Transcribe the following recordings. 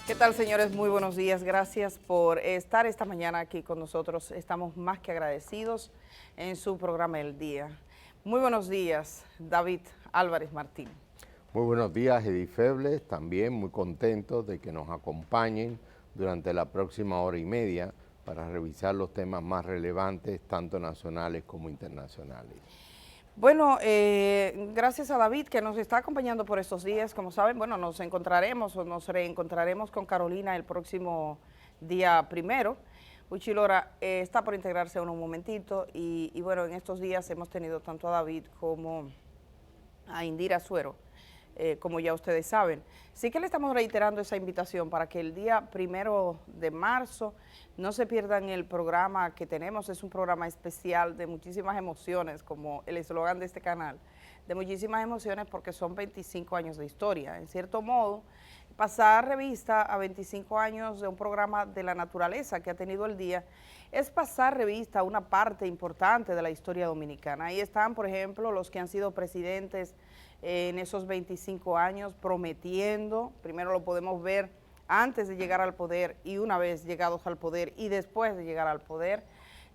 ¿Qué tal, señores? Muy buenos días. Gracias por estar esta mañana aquí con nosotros. Estamos más que agradecidos en su programa El Día. Muy buenos días, David Álvarez Martín. Muy buenos días, Edith Febles. También muy contentos de que nos acompañen durante la próxima hora y media para revisar los temas más relevantes, tanto nacionales como internacionales. Bueno, gracias a David que nos está acompañando por estos días. Como saben, bueno, nos encontraremos o nos reencontraremos con Carolina el próximo día 1. Uchi Lora está por integrarse en un momentito y bueno, en estos días hemos tenido tanto a David como a Indira Suero, como ya ustedes saben. Sí que le estamos reiterando esa invitación para que el día 1 de marzo no se pierdan el programa que tenemos. Es un programa especial de muchísimas emociones, como el eslogan de este canal, de muchísimas emociones porque son 25 años de historia. En cierto modo, pasar revista a 25 años de un programa de la naturaleza que ha tenido el día es pasar revista a una parte importante de la historia dominicana. Ahí están, por ejemplo, los que han sido presidentes en esos 25 años prometiendo. Primero lo podemos ver antes de llegar al poder y una vez llegados al poder y después de llegar al poder,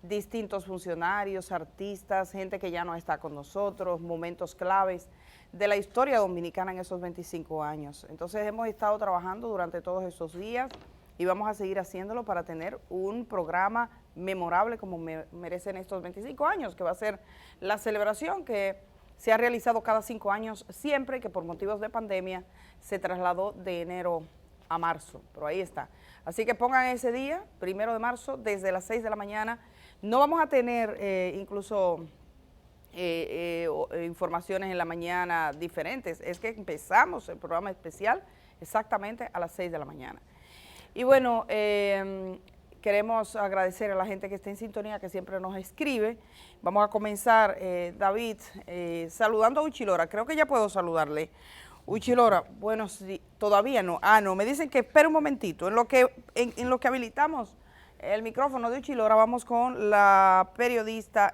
distintos funcionarios, artistas, gente que ya no está con nosotros, momentos claves de la historia dominicana en esos 25 años. Entonces hemos estado trabajando durante todos estos días y vamos a seguir haciéndolo para tener un programa memorable como merecen estos 25 años, que va a ser la celebración que se ha realizado cada 5 años, siempre que por motivos de pandemia se trasladó de enero a marzo, pero ahí está. Así que pongan ese día, 1 de marzo, desde las 6 de la mañana. No vamos a tener incluso informaciones en la mañana diferentes, es que empezamos el programa especial exactamente a las 6 de la mañana. Y bueno, queremos agradecer a la gente que está en sintonía, que siempre nos escribe. Vamos a comenzar, David, saludando a Uchi Lora. Creo que ya puedo saludarle. Uchi Lora, bueno, sí, todavía no. No, me dicen que espere un momentito. En lo que habilitamos el micrófono de Uchi Lora, vamos con el periodista,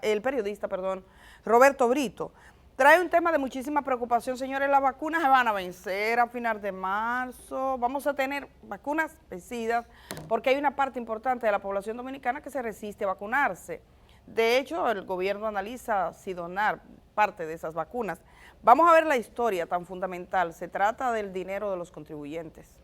Roberto Brito. Trae un tema de muchísima preocupación, señores. Las vacunas se van a vencer a final de marzo. Vamos a tener vacunas vencidas porque hay una parte importante de la población dominicana que se resiste a vacunarse. De hecho, el gobierno analiza si donar parte de esas vacunas. Vamos a ver la historia tan fundamental. Se trata del dinero de los contribuyentes.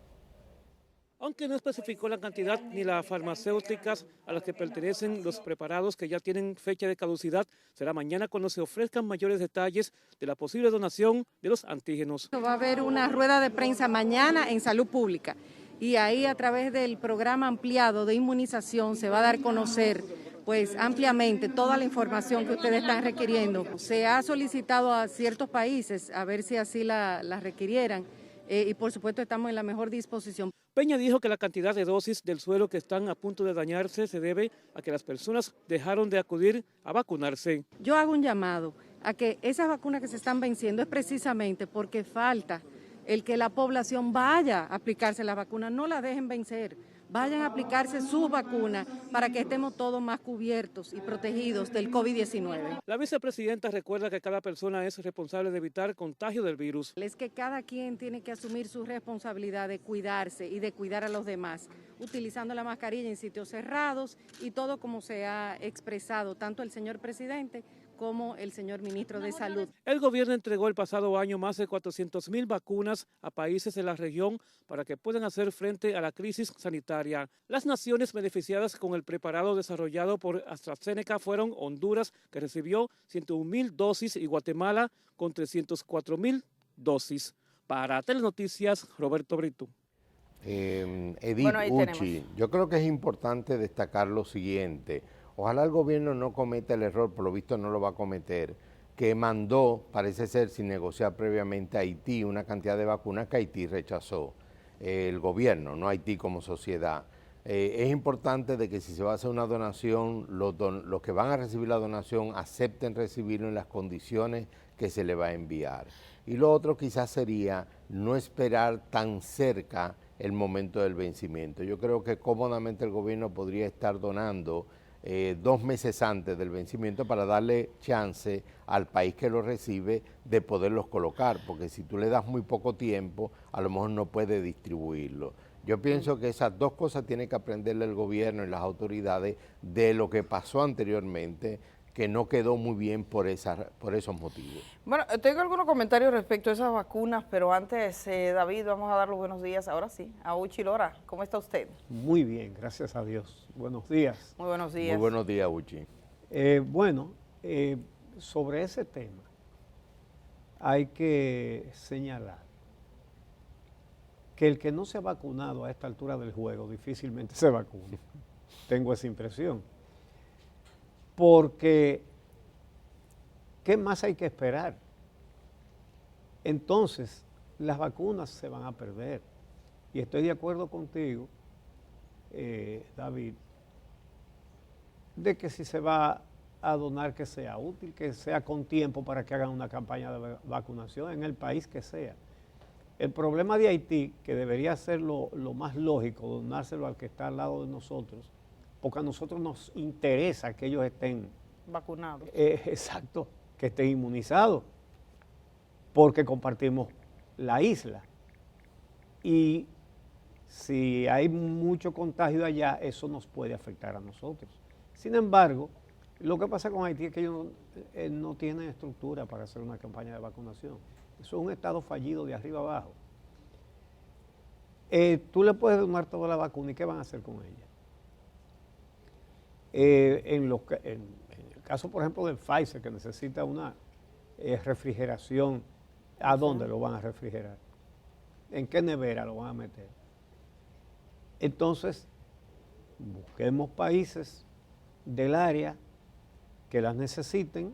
Aunque no especificó la cantidad ni las farmacéuticas a las que pertenecen los preparados que ya tienen fecha de caducidad, será mañana cuando se ofrezcan mayores detalles de la posible donación de los antígenos. Va a haber una rueda de prensa mañana en Salud Pública y ahí a través del programa ampliado de inmunización se va a dar a conocer pues ampliamente toda la información que ustedes están requiriendo. Se ha solicitado a ciertos países a ver si así la requirieran. Y por supuesto estamos en la mejor disposición. Peña dijo que la cantidad de dosis del suero que están a punto de dañarse se debe a que las personas dejaron de acudir a vacunarse. Yo hago un llamado a que esas vacunas que se están venciendo es precisamente porque falta el que la población vaya a aplicarse la vacuna, no la dejen vencer. Vayan a aplicarse sus vacunas para que estemos todos más cubiertos y protegidos del COVID-19. La vicepresidenta recuerda que cada persona es responsable de evitar contagio del virus. Es que cada quien tiene que asumir su responsabilidad de cuidarse y de cuidar a los demás, utilizando la mascarilla en sitios cerrados y todo como se ha expresado tanto el señor presidente como el señor ministro de Salud. El gobierno entregó el pasado año más de 400,000 vacunas a países de la región para que puedan hacer frente a la crisis sanitaria. Las naciones beneficiadas con el preparado desarrollado por AstraZeneca fueron Honduras, que recibió 101,000 dosis, y Guatemala con 304,000 dosis. Para Telenoticias, Roberto Brito. Edith, Bueno, ahí Uchi, yo creo que es importante destacar lo siguiente. Ojalá el gobierno no cometa el error, por lo visto no lo va a cometer, que mandó, parece ser sin negociar previamente, a Haití una cantidad de vacunas que Haití rechazó. El gobierno, no Haití como sociedad. Es importante de que si se va a hacer una donación, los que van a recibir la donación acepten recibirlo en las condiciones que se le va a enviar. Y lo otro quizás sería no esperar tan cerca el momento del vencimiento. Yo creo que cómodamente el gobierno podría estar donando 2 meses antes del vencimiento para darle chance al país que lo recibe de poderlos colocar, porque si tú le das muy poco tiempo, a lo mejor no puede distribuirlo. Yo pienso que esas dos cosas tiene que aprenderle el gobierno y las autoridades de lo que pasó anteriormente, que no quedó muy bien por esos motivos. Bueno, tengo algunos comentarios respecto a esas vacunas, pero antes, David, vamos a dar los buenos días, ahora sí, a Uchi Lora. ¿Cómo está usted? Muy bien, gracias a Dios. Buenos días. Muy buenos días. Muy buenos días, Uchi. Sobre ese tema hay que señalar que el que no se ha vacunado a esta altura del juego difícilmente se vacuna. Tengo esa impresión. Porque, ¿qué más hay que esperar? Entonces, las vacunas se van a perder. Y estoy de acuerdo contigo, David, de que si se va a donar, que sea útil, que sea con tiempo para que hagan una campaña de vacunación en el país que sea. El problema de Haití, que debería ser lo más lógico, donárselo al que está al lado de nosotros, porque a nosotros nos interesa que ellos estén vacunados. Exacto, que estén inmunizados, porque compartimos la isla. Y si hay mucho contagio allá, eso nos puede afectar a nosotros. Sin embargo, lo que pasa con Haití es que ellos no tienen estructura para hacer una campaña de vacunación. Eso es un estado fallido de arriba abajo. Tú le puedes donar toda la vacuna y ¿qué van a hacer con ella? En el caso, por ejemplo, del Pfizer, que necesita una refrigeración, ¿a dónde lo van a refrigerar? ¿En qué nevera lo van a meter? Entonces, busquemos países del área que las necesiten.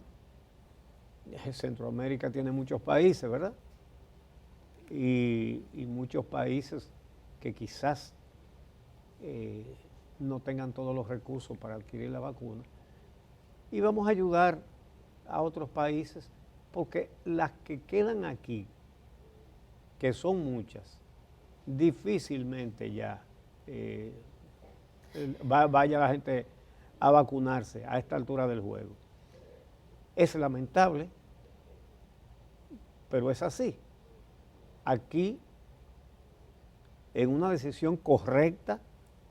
Centroamérica tiene muchos países, ¿verdad? Y muchos países que quizás no tengan todos los recursos para adquirir la vacuna. Y vamos a ayudar a otros países, porque las que quedan aquí, que son muchas, difícilmente ya vaya la gente a vacunarse a esta altura del juego. Es lamentable, pero es así. Aquí, en una decisión correcta,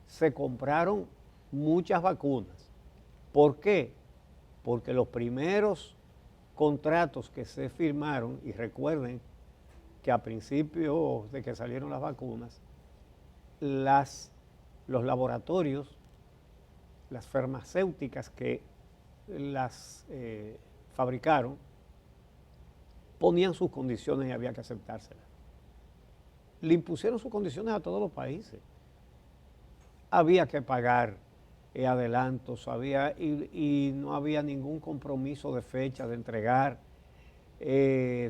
se compraron muchas vacunas. ¿Por qué? Porque los primeros contratos que se firmaron, y recuerden que a principio de que salieron las vacunas, los laboratorios, las farmacéuticas que las fabricaron, ponían sus condiciones y había que aceptárselas. Le impusieron sus condiciones a todos los países. Había que pagar adelantos, y no había ningún compromiso de fecha de entregar,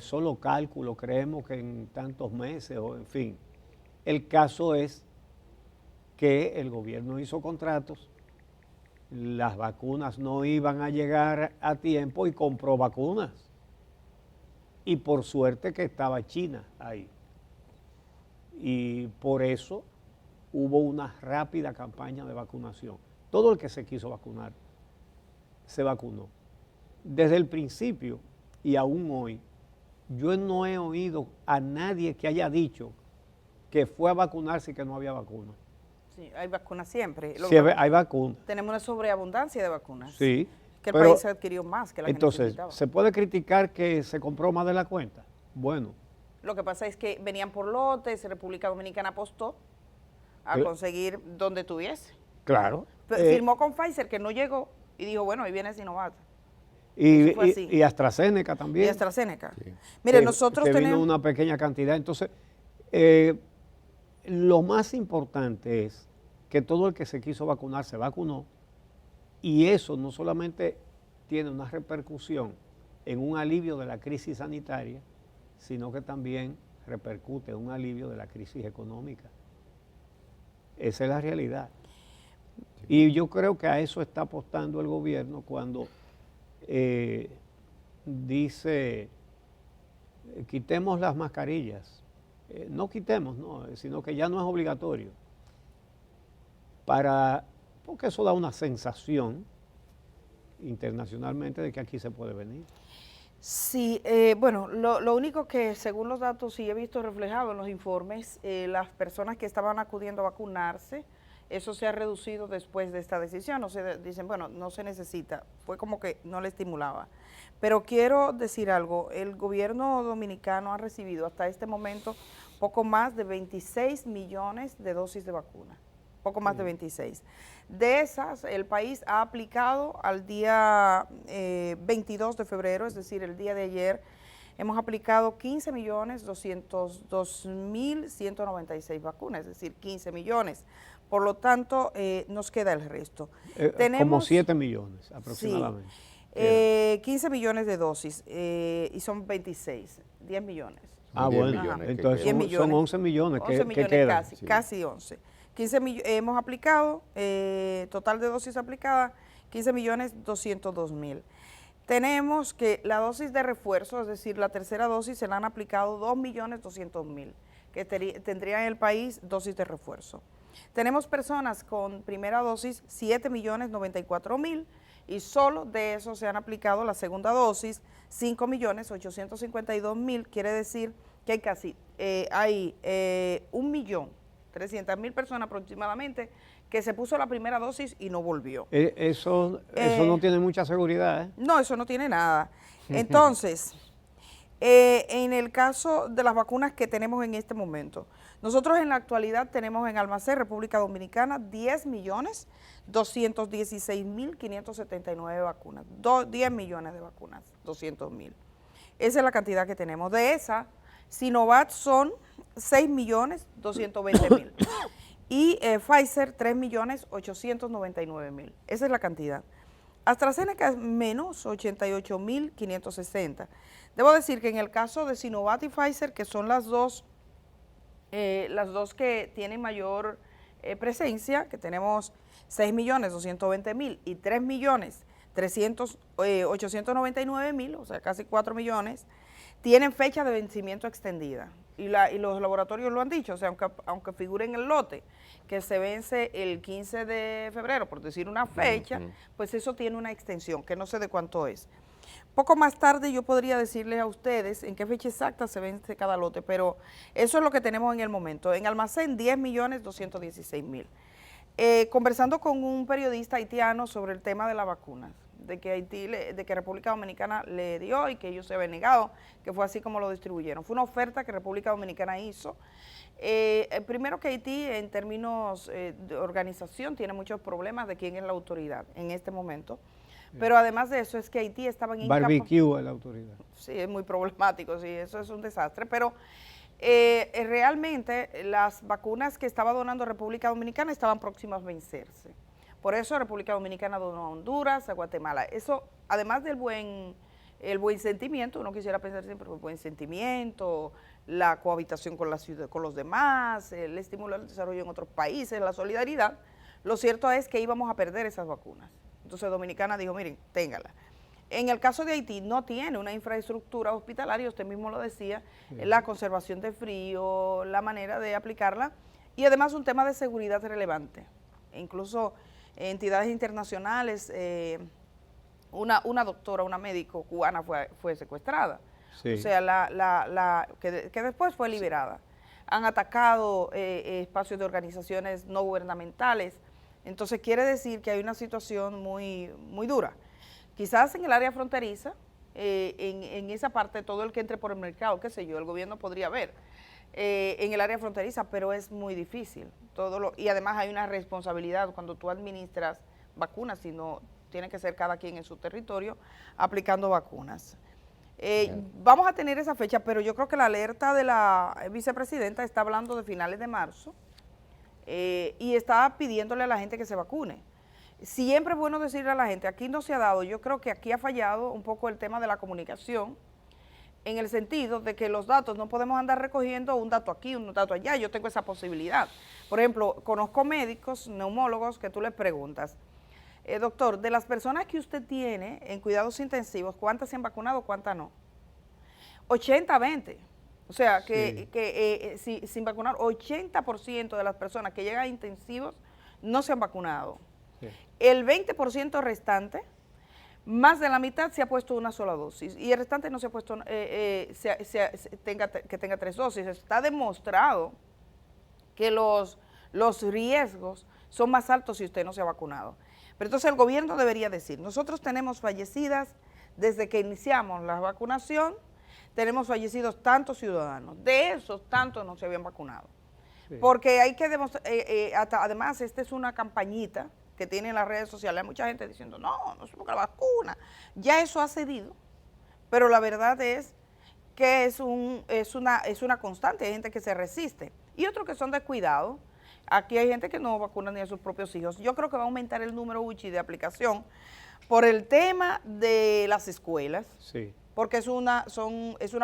solo cálculo, creemos que en tantos meses, o en fin. El caso es que el gobierno hizo contratos, las vacunas no iban a llegar a tiempo y compró vacunas. Y por suerte que estaba China ahí. Y por eso hubo una rápida campaña de vacunación. Todo el que se quiso vacunar se vacunó. Desde el principio y aún hoy, yo no he oído a nadie que haya dicho que fue a vacunarse y que no había vacuna. Sí, hay vacunas siempre. Sí, hay vacunas. Tenemos una sobreabundancia de vacunas. Sí. Que el país adquirió más que la que necesitaba. Entonces, ¿se puede criticar que se compró más de la cuenta? Bueno. Lo que pasa es que venían por lotes, República Dominicana apostó a conseguir donde tuviese. Claro. Firmó con Pfizer, que no llegó, y dijo, bueno, ahí viene Sinovac. Y AstraZeneca también. Y AstraZeneca. Sí. Mire, nosotros tenemos... vino una pequeña cantidad. Entonces, lo más importante es que todo el que se quiso vacunar se vacunó, y eso no solamente tiene una repercusión en un alivio de la crisis sanitaria, sino que también repercute en un alivio de la crisis económica. Esa es la realidad. Y yo creo que a eso está apostando el gobierno cuando dice, quitemos las mascarillas. No quitemos, no, sino que ya no es obligatorio. Porque eso da una sensación internacionalmente de que aquí se puede venir. Sí, bueno, lo único que según los datos sí he visto reflejado en los informes, las personas que estaban acudiendo a vacunarse, eso se ha reducido después de esta decisión, o sea, dicen, bueno, no se necesita, fue como que no le estimulaba. Pero quiero decir algo, el gobierno dominicano ha recibido hasta este momento poco más de 26 millones de dosis de vacuna, poco más de 26. De esas, el país ha aplicado al día 22 de febrero, es decir, el día de ayer, hemos aplicado 15.202.196 vacunas, es decir, 15 millones. Por lo tanto, nos queda el resto. Como 7 millones aproximadamente. Sí, 15 millones de dosis y son 26, 10 millones. Ah, 10 bueno, millones entonces son 11 millones 11 millones quedan. casi, Sí. casi 11. 15 hemos aplicado, total de dosis aplicadas, 15.202.000. Tenemos que la dosis de refuerzo, es decir, la tercera dosis, se la han aplicado 2.200.000, que tendrían en el país dosis de refuerzo. Tenemos personas con primera dosis, 7.094.000, y solo de eso se han aplicado la segunda dosis, 5.852.000, quiere decir que hay casi, hay 1.300.000 personas aproximadamente que se puso la primera dosis y no volvió. Eso no tiene mucha seguridad, ¿eh? No, eso no tiene nada. Entonces, en el caso de las vacunas que tenemos en este momento, nosotros en la actualidad tenemos en almacén República Dominicana 10.216.579 vacunas, 10 millones de vacunas, 200.000. Esa es la cantidad que tenemos. De esa, Sinovac son 6.220.000 y Pfizer 3.899.000. Esa es la cantidad. AstraZeneca es menos 88.560. Debo decir que en el caso de Sinovac y Pfizer, que son las dos que tienen mayor presencia, que tenemos 6.220.000 y 3.899.000, o sea, casi 4 millones, tienen fecha de vencimiento extendida. Y los laboratorios lo han dicho, o sea, aunque figure en el lote que se vence el 15 de febrero, por decir una fecha, pues eso tiene una extensión, que no sé de cuánto es. Poco más tarde yo podría decirles a ustedes en qué fecha exacta se vence cada lote, pero eso es lo que tenemos en el momento. En almacén, 10.216.000. Conversando con un periodista haitiano sobre el tema de la vacuna, de que República Dominicana le dio y que ellos se habían negado, que fue así como lo distribuyeron. Fue una oferta que República Dominicana hizo. Primero que Haití, en términos de organización, tiene muchos problemas de quién es la autoridad en este momento. Pero además de eso es que Haití estaba en Barbecue es la autoridad. Sí, es muy problemático, sí, eso es un desastre, pero realmente las vacunas que estaba donando República Dominicana estaban próximas a vencerse. Por eso República Dominicana donó a Honduras, a Guatemala. Eso, además del buen sentimiento, uno quisiera pensar siempre el buen sentimiento, la cohabitación con la ciudad, con los demás, el estímulo al desarrollo en otros países, la solidaridad, lo cierto es que íbamos a perder esas vacunas. Entonces Dominicana dijo, miren, téngala. En el caso de Haití no tiene una infraestructura hospitalaria, usted mismo lo decía, la conservación de frío, la manera de aplicarla y además un tema de seguridad relevante. E incluso entidades internacionales, una doctora, una médico cubana fue secuestrada, sí. O sea, que después fue liberada. Han atacado espacios de organizaciones no gubernamentales. Entonces quiere decir que hay una situación muy, muy dura. Quizás en el área fronteriza, en esa parte, todo el que entre por el mercado, qué sé yo, el gobierno podría ver en el área fronteriza, pero es muy difícil. Y además hay una responsabilidad cuando tú administras vacunas, sino tiene que ser cada quien en su territorio aplicando vacunas. Vamos a tener esa fecha, pero yo creo que la alerta de la vicepresidenta está hablando de finales de marzo, y está pidiéndole a la gente que se vacune. Siempre es bueno decirle a la gente, aquí no se ha dado, yo creo que aquí ha fallado un poco el tema de la comunicación, en el sentido de que los datos, no podemos andar recogiendo un dato aquí, un dato allá, yo tengo esa posibilidad. Por ejemplo, conozco médicos, neumólogos, que tú les preguntas, doctor, de las personas que usted tiene en cuidados intensivos, ¿cuántas se han vacunado, cuántas no? 80-20. O sea, sin vacunar, 80% de las personas que llegan a intensivos no se han vacunado. Sí. El 20% restante más de la mitad se ha puesto una sola dosis y el restante no se ha puesto, que tenga 3 dosis. Está demostrado que los riesgos son más altos si usted no se ha vacunado. Pero entonces el gobierno debería decir, nosotros tenemos fallecidas desde que iniciamos la vacunación, tenemos fallecidos tantos ciudadanos, de esos tantos no se habían vacunado. Sí. Porque hay que demostrar, además esta es una campañita que tienen las redes sociales, hay mucha gente diciendo, no se ponga la vacuna, ya eso ha cedido, pero la verdad es que es una constante, hay gente que se resiste, y otros que son descuidados. Aquí hay gente que no vacuna ni a sus propios hijos. Yo creo que va a aumentar el número UCHI de aplicación por el tema de las escuelas, sí, porque es una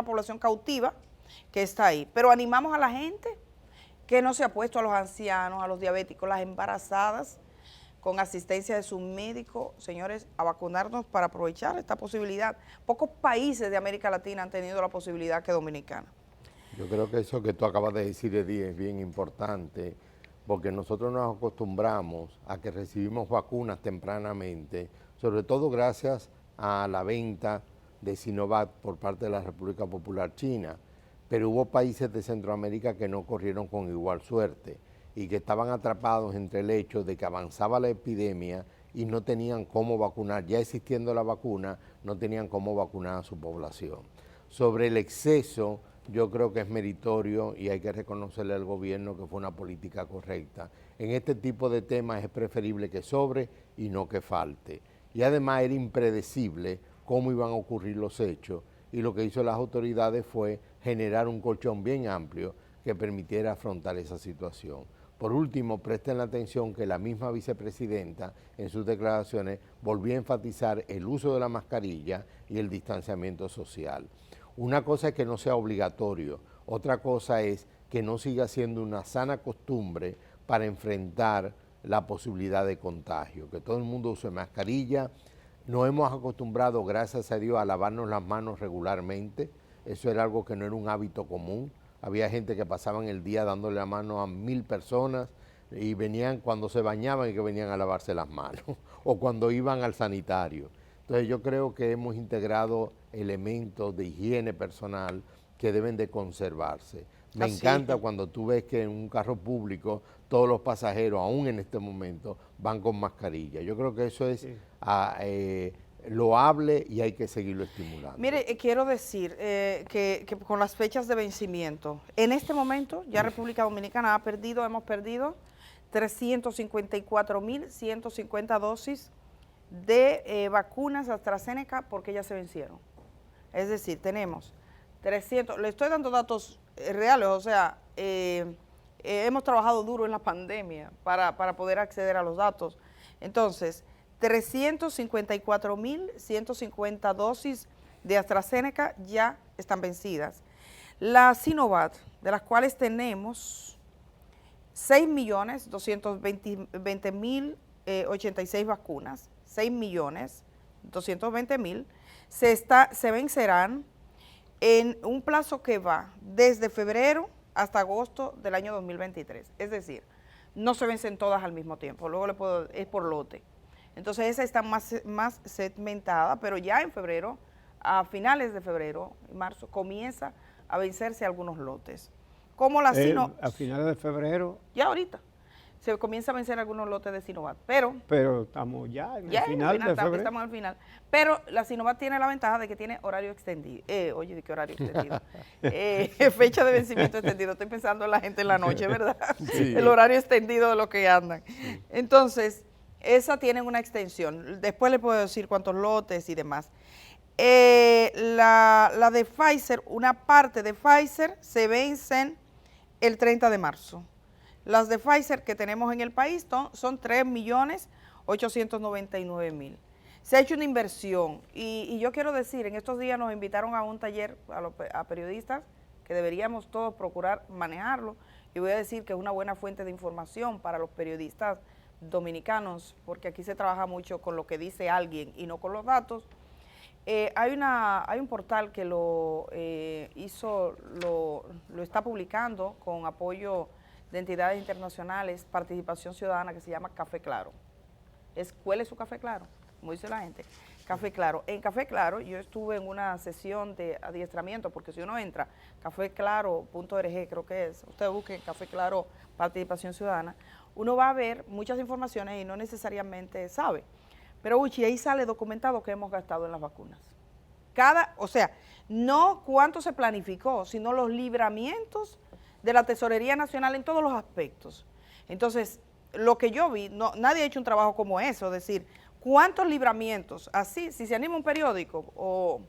población cautiva que está ahí, pero animamos a la gente que no se ha puesto, a los ancianos, a los diabéticos, las embarazadas, con asistencia de su médico, señores, a vacunarnos para aprovechar esta posibilidad. Pocos países de América Latina han tenido la posibilidad que Dominicana. Yo creo que eso que tú acabas de decir, Edith, es bien importante, porque nosotros nos acostumbramos a que recibimos vacunas tempranamente, sobre todo gracias a la venta de Sinovac por parte de la República Popular China, pero hubo países de Centroamérica que no corrieron con igual suerte y que estaban atrapados entre el hecho de que avanzaba la epidemia y no tenían cómo vacunar, ya existiendo la vacuna, no tenían cómo vacunar a su población. Sobre el exceso, yo creo que es meritorio y hay que reconocerle al gobierno que fue una política correcta. En este tipo de temas es preferible que sobre y no que falte. Y además era impredecible cómo iban a ocurrir los hechos y lo que hizo las autoridades fue generar un colchón bien amplio que permitiera afrontar esa situación. Por último, presten la atención que la misma vicepresidenta en sus declaraciones volvió a enfatizar el uso de la mascarilla y el distanciamiento social. Una cosa es que no sea obligatorio, otra cosa es que no siga siendo una sana costumbre para enfrentar la posibilidad de contagio, que todo el mundo use mascarilla. Nos hemos acostumbrado, gracias a Dios, a lavarnos las manos regularmente, eso era algo que no era un hábito común. Había gente que pasaban el día dándole la mano a 1000 personas y venían cuando se bañaban y que venían a lavarse las manos o cuando iban al sanitario. Entonces yo creo que hemos integrado elementos de higiene personal que deben de conservarse. Me encanta cuando tú ves que en un carro público todos los pasajeros, aún en este momento, van con mascarilla. Yo creo que eso es loable y hay que seguirlo estimulando. Mire, quiero decir que con las fechas de vencimiento, en este momento ya República Dominicana hemos perdido 354.150 dosis de vacunas AstraZeneca porque ya se vencieron. Es decir, tenemos 300, le estoy dando datos reales, o sea, hemos trabajado duro en la pandemia para poder acceder a los datos. Entonces, 354.150 dosis de AstraZeneca ya están vencidas. La Sinovac, de las cuales tenemos 6.220.086 vacunas, 6.220.000, se vencerán en un plazo que va desde febrero hasta agosto del año 2023. Es decir, no se vencen todas al mismo tiempo, luego es por lote. Entonces esa está más segmentada, pero ya en febrero, a finales de febrero, marzo, comienza a vencerse algunos lotes. Como la Sinovac. A finales de febrero. Ya ahorita. Se comienza a vencer algunos lotes de Sinovac, pero estamos ya en el final de febrero. Estamos al final. Pero la Sinovac tiene la ventaja de que tiene horario extendido. Oye, ¿de qué horario extendido? Fecha de vencimiento extendido. Estoy pensando en la gente en la noche, ¿verdad? Sí. El horario extendido de lo que andan. Sí. Entonces, esa tiene una extensión. Después le puedo decir cuántos lotes y demás. La de Pfizer, una parte de Pfizer se vencen el 30 de marzo. Las de Pfizer que tenemos en el país son 3.899.000. Se ha hecho una inversión y yo quiero decir, en estos días nos invitaron a un taller a periodistas que deberíamos todos procurar manejarlo y voy a decir que es una buena fuente de información para los periodistas dominicanos, porque aquí se trabaja mucho con lo que dice alguien y no con los datos. Hay un portal que lo está publicando con apoyo de entidades internacionales, participación ciudadana, que se llama Café Claro. ¿Cuál es su Café Claro? Como dice la gente. Café Claro. En Café Claro yo estuve en una sesión de adiestramiento, porque si uno entra, cafeclaro.org creo que es, usted busque en Café Claro Participación Ciudadana, uno va a ver muchas informaciones y no necesariamente sabe. Pero Uchi, ahí sale documentado que hemos gastado en las vacunas. O sea, no cuánto se planificó, sino los libramientos de la Tesorería Nacional en todos los aspectos. Entonces, lo que yo vi, nadie ha hecho un trabajo como eso, es decir, cuántos libramientos, así, si se anima un periódico, o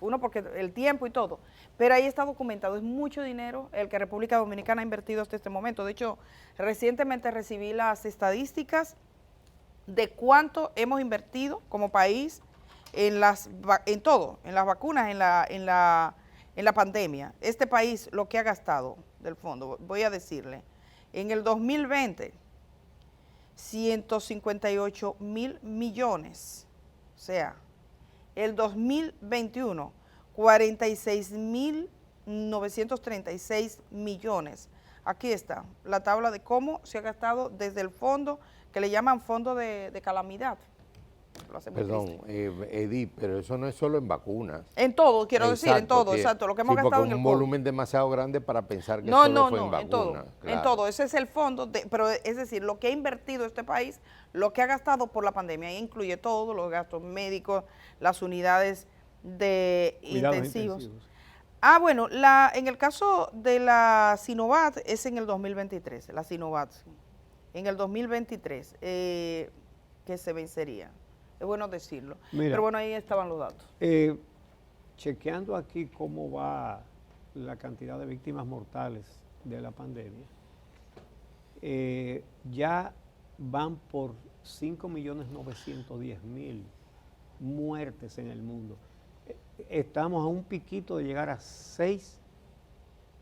uno porque el tiempo y todo, pero ahí está documentado, es mucho dinero el que República Dominicana ha invertido hasta este momento. De hecho, recientemente recibí las estadísticas de cuánto hemos invertido como país en todo, en las vacunas, en la pandemia. Este país lo que ha gastado del fondo, voy a decirle, en el 2020, 158.000 millones, o sea, el 2021, 46.936 millones. Aquí está la tabla de cómo se ha gastado desde el fondo que le llaman fondo de calamidad. Perdón, Edith, pero eso no es solo en vacunas. En todo, quiero decir, en todo, exacto, lo que hemos gastado en el un COVID. volumen demasiado grande para pensar que solo fue en vacunas. En todo, claro. en todo, ese es el fondo, pero es decir, lo que ha invertido este país, lo que ha gastado por la pandemia, ahí incluye todo, los gastos médicos, las unidades de intensivos. Ah, bueno, en el caso de la Sinovac es en el 2023, la Sinovac, en el 2023, que se vencería. Es bueno decirlo. Mira, pero bueno, ahí estaban los datos. Chequeando aquí cómo va la cantidad de víctimas mortales de la pandemia, ya van por 5.910.000 muertes en el mundo. Estamos a un piquito de llegar a 6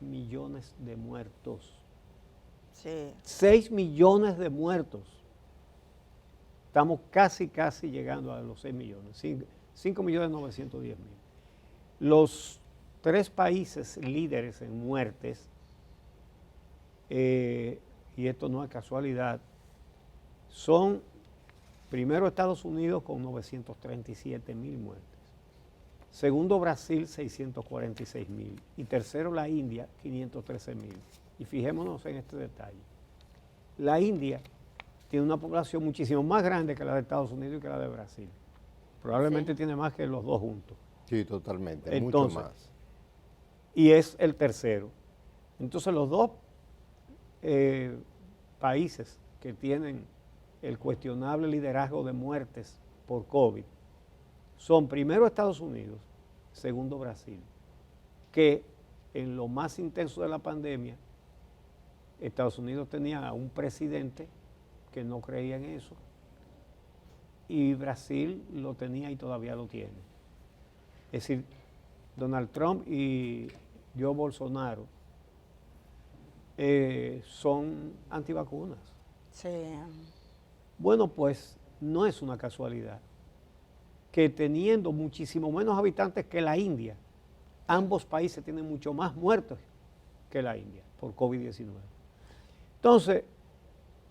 millones de muertos. Sí. 6 millones de muertos. Estamos casi llegando a los 6 millones, 5.910.000. Los 3 países líderes en muertes, y esto no es casualidad, son primero Estados Unidos con 937.000 muertes, segundo Brasil 646.000 y tercero la India 513.000. Y fijémonos en este detalle. La India tiene una población muchísimo más grande que la de Estados Unidos y que la de Brasil. Probablemente tiene más que los dos juntos. Sí, totalmente, Entonces, mucho más. Y es el tercero. Entonces los dos países que tienen el cuestionable liderazgo de muertes por COVID son primero Estados Unidos, segundo Brasil, que en lo más intenso de la pandemia, Estados Unidos tenía a un presidente que no creía en eso, y Brasil lo tenía y todavía lo tiene. Es decir, Donald Trump y Joe Bolsonaro son antivacunas. Sí. Bueno, pues no es una casualidad que teniendo muchísimo menos habitantes que la India, ambos países tienen mucho más muertos que la India por COVID-19. Entonces,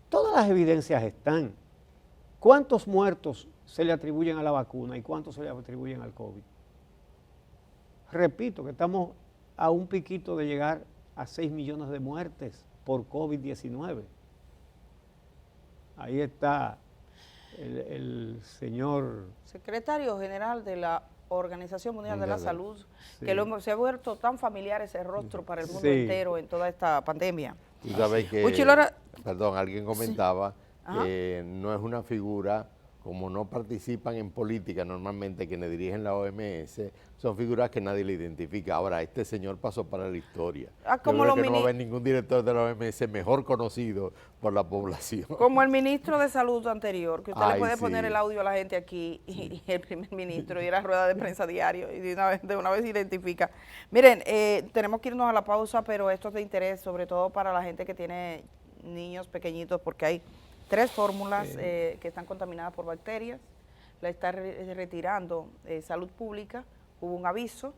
todas las evidencias están. ¿Cuántos muertos se le atribuyen a la vacuna y cuántos se le atribuyen al COVID? Repito que estamos a un piquito de llegar a 6 millones de muertes por COVID-19. Ahí está el señor Secretario General de la Organización Mundial de la Salud, sí, que se ha vuelto tan familiar ese rostro para el mundo sí, entero en toda esta pandemia. Tú sabes que, Uchi, Lora, perdón, alguien comentaba Sí. que no es una figura, como no participan en política normalmente quienes dirigen la OMS, son figuras que nadie le identifica. Ahora, este señor pasó para la historia. como Yo creo los que no va a haber ningún director de la OMS mejor conocido por la población. como el ministro de Salud anterior, que usted le puede poner sí. el audio a la gente aquí, y el primer ministro, y la rueda de prensa diario, y de una vez identifica. Miren, tenemos que irnos a la pausa, pero esto es de interés, sobre todo para la gente que tiene niños pequeñitos, porque hay 3 fórmulas que están contaminadas por bacterias. La está retirando Salud Pública. Hubo un aviso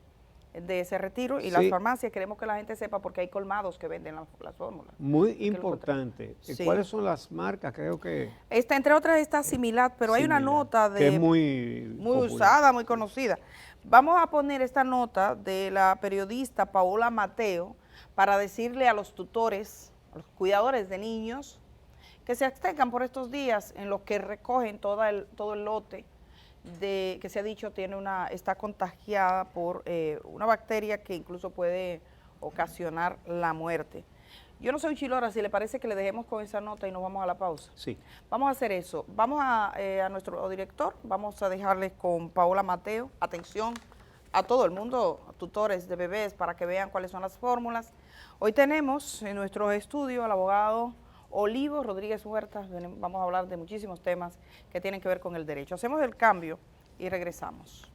de ese retiro y Sí. las farmacias. Queremos que la gente sepa porque hay colmados que venden las fórmulas. Muy Que lo importante. Sí. ¿Cuáles son las marcas? Creo que Entre otras está Similac, pero hay una Similac, nota que es de muy popular. usada, muy conocida. Vamos a poner esta nota de la periodista Paola Mateo para decirle a los tutores, a los cuidadores de niños, que se abstengan por estos días en los que recogen todo el lote que se ha dicho está contagiada por una bacteria que incluso puede ocasionar la muerte. Yo no soy chilora, si le parece que le dejemos con esa nota y nos vamos a la pausa. Sí. Vamos a hacer eso. Vamos a nuestro director, vamos a dejarles con Paola Mateo. Atención a todo el mundo, a tutores de bebés, para que vean cuáles son las fórmulas. Hoy tenemos en nuestro estudio al abogado Olivo Rodríguez Huertas. Vamos a hablar de muchísimos temas que tienen que ver con el derecho. Hacemos el cambio y regresamos.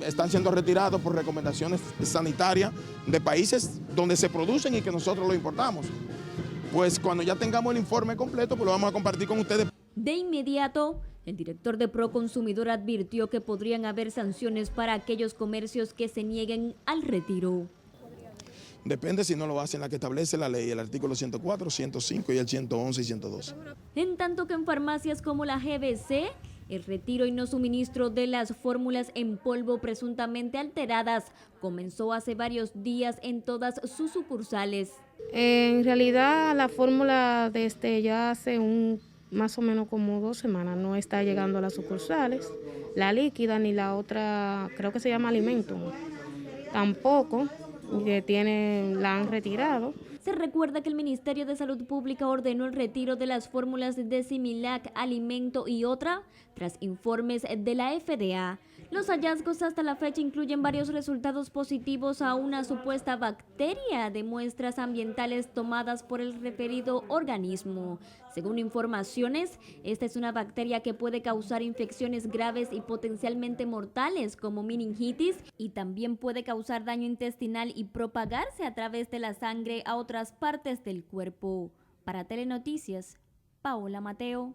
Están siendo retirados por recomendaciones sanitarias de países donde se producen y que nosotros lo importamos. Pues cuando ya tengamos el informe completo, pues lo vamos a compartir con ustedes. De inmediato, el director de Proconsumidor advirtió que podrían haber sanciones para aquellos comercios que se nieguen al retiro. Depende si no lo hacen la que establece la ley, el artículo 104, 105 y el 111 y 112. En tanto que en farmacias como la GBC, el retiro y no suministro de las fórmulas en polvo presuntamente alteradas comenzó hace varios días en todas sus sucursales. En realidad la fórmula desde ya hace más o menos como 2 semanas no está llegando a las sucursales. La líquida ni la otra, creo que se llama alimento, tampoco, la han retirado. Se recuerda que el Ministerio de Salud Pública ordenó el retiro de las fórmulas de Similac, Alimento y otra tras informes de la FDA. Los hallazgos hasta la fecha incluyen varios resultados positivos a una supuesta bacteria de muestras ambientales tomadas por el referido organismo. Según informaciones, esta es una bacteria que puede causar infecciones graves y potencialmente mortales como meningitis y también puede causar daño intestinal y propagarse a través de la sangre a otras partes del cuerpo. Para Telenoticias, Paola Mateo.